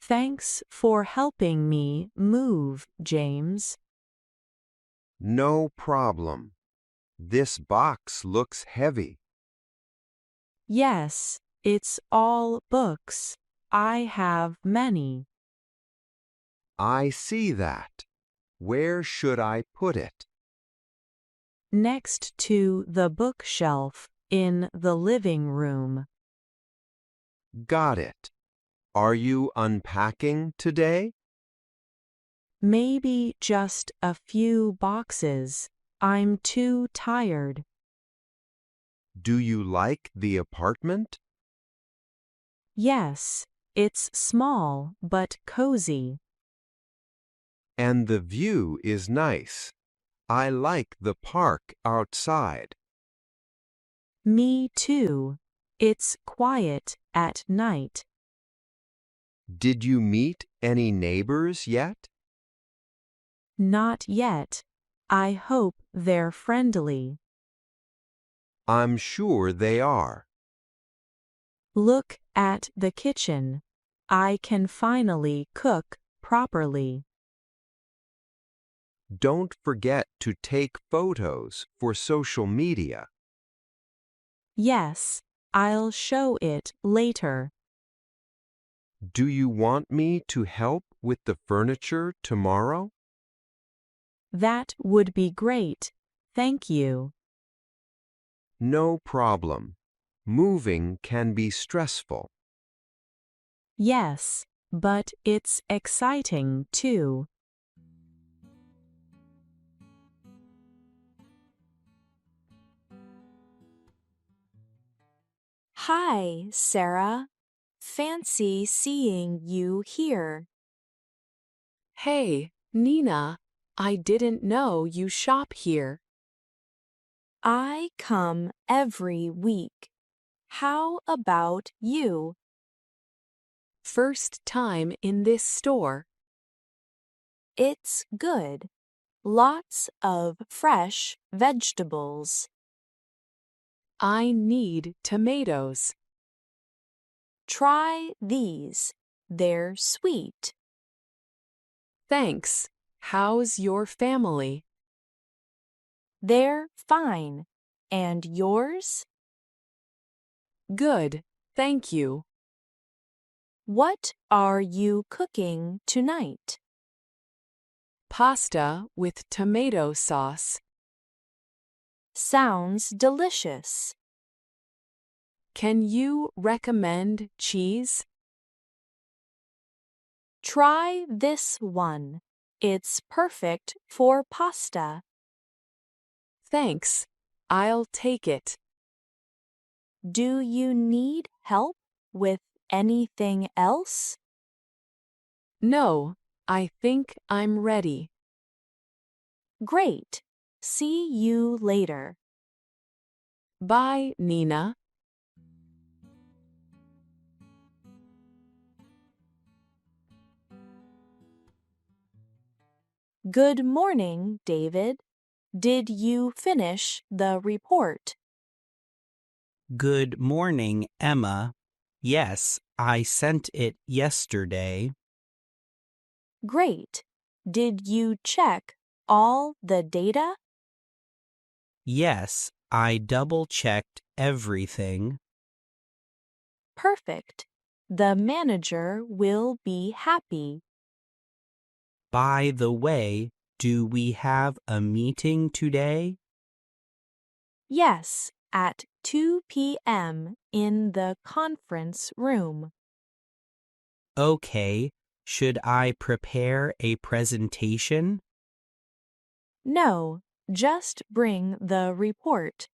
Thanks for helping me move, James. No problem. This box looks heavy. Yes, it's all books. I have many. I see that. Where should I put it? Next to the bookshelf in the living room. Got it. Are you unpacking today? Maybe just a few boxes. I'm too tired. Do you like the apartment? Yes, it's small but cozy. And the view is nice. I like the park outside. Me too. It's quiet at night. Did you meet any neighbors yet? Not yet. I hope they're friendly. I'm sure they are. Look at the kitchen. I can finally cook properly. Don't forget to take photos for social media. Yes, I'll show it later. Do you want me to help with the furniture tomorrow? That would be great. Thank you. No problem. Moving can be stressful. Yes, but it's exciting too. Hi, Sarah. Fancy seeing you here. Hey, Nina, I didn't know you shop here. I come every week. How about you? First time in this store. It's good. Lots of fresh vegetables. I need tomatoes. Try these. They're sweet. Thanks. How's your family? They're fine. And yours? Good, thank you. What are you cooking tonight? Pasta with tomato sauce. Sounds delicious. Can you recommend cheese? Try this one. It's perfect for pasta. Thanks. I'll take it. Do you need help with anything else? No, I think I'm ready. Great. See you later. Bye, Nina. Good morning, David. Did you finish the report? Good morning, Emma. Yes, I sent it yesterday. Great. Did you check all the data? Yes, I double-checked everything. Perfect. The manager will be happy. By the way, do we have a meeting today? Yes, at 2 p.m. in the conference room. Okay, should I prepare a presentation? No, just bring the report.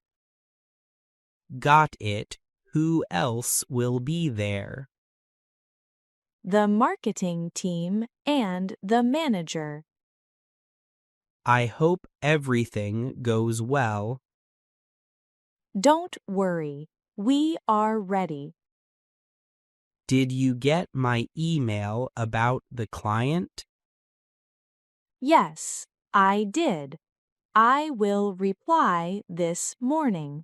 Got it. Who else will be there? The marketing team and the manager. I hope everything goes well. Don't worry, we are ready. Did you get my email about the client? Yes, I did. I will reply this morning.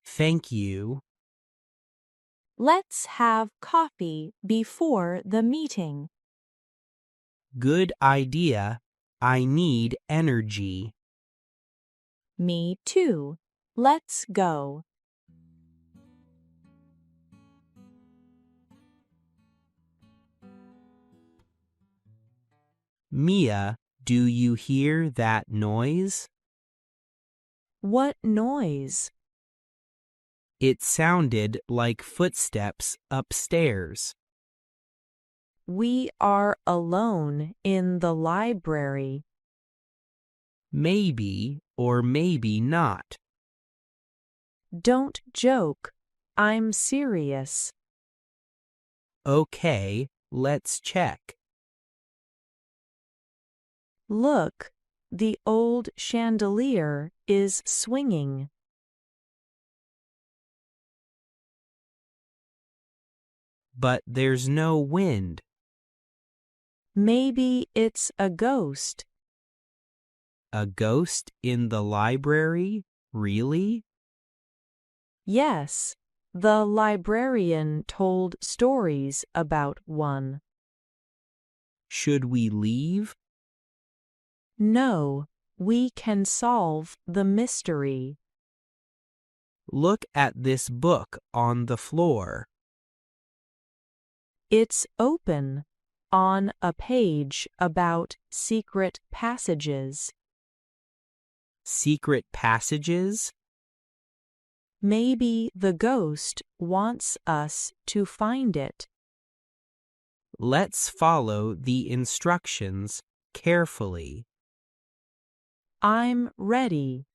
Thank you. Let's have coffee before the meeting. Good idea. I need energy. Me too. Let's go. Mia, do you hear that noise? What noise? It sounded like footsteps upstairs. We are alone in the library. Maybe or maybe not. Don't joke. I'm serious. Okay, let's check. Look, the old chandelier is swinging. But there's no wind. Maybe it's a ghost. A ghost in the library? Really? Yes, the librarian told stories about one. Should we leave? No, we can solve the mystery. Look at this book on the floor. It's open on a page about secret passages. Secret passages? Maybe the ghost wants us to find it. Let's follow the instructions carefully. I'm ready.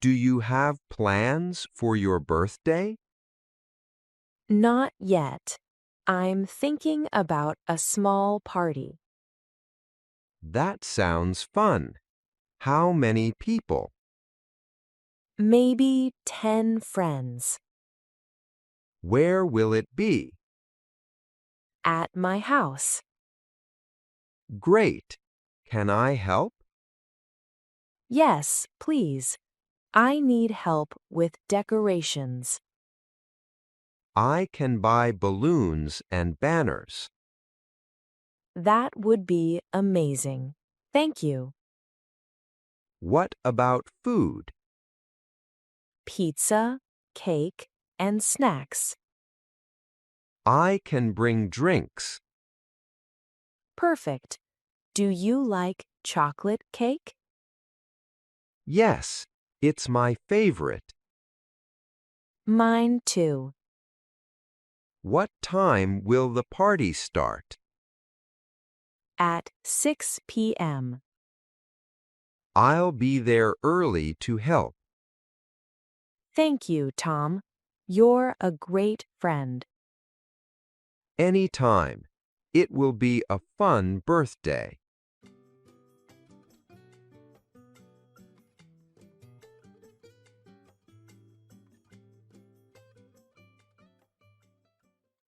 Do you have plans for your birthday? Not yet. I'm thinking about a small party. That sounds fun. How many people? Maybe 10 friends. Where will it be? At my house. Great. Can I help? Yes, please. I need help with decorations. I can buy balloons and banners. That would be amazing. Thank you. What about food? Pizza, cake, and snacks. I can bring drinks. Perfect. Do you like chocolate cake? Yes, it's my favorite. Mine too. What time will the party start? At 6 p.m. I'll be there early to help. Thank you, Tom. You're a great friend. Anytime. It will be a fun birthday.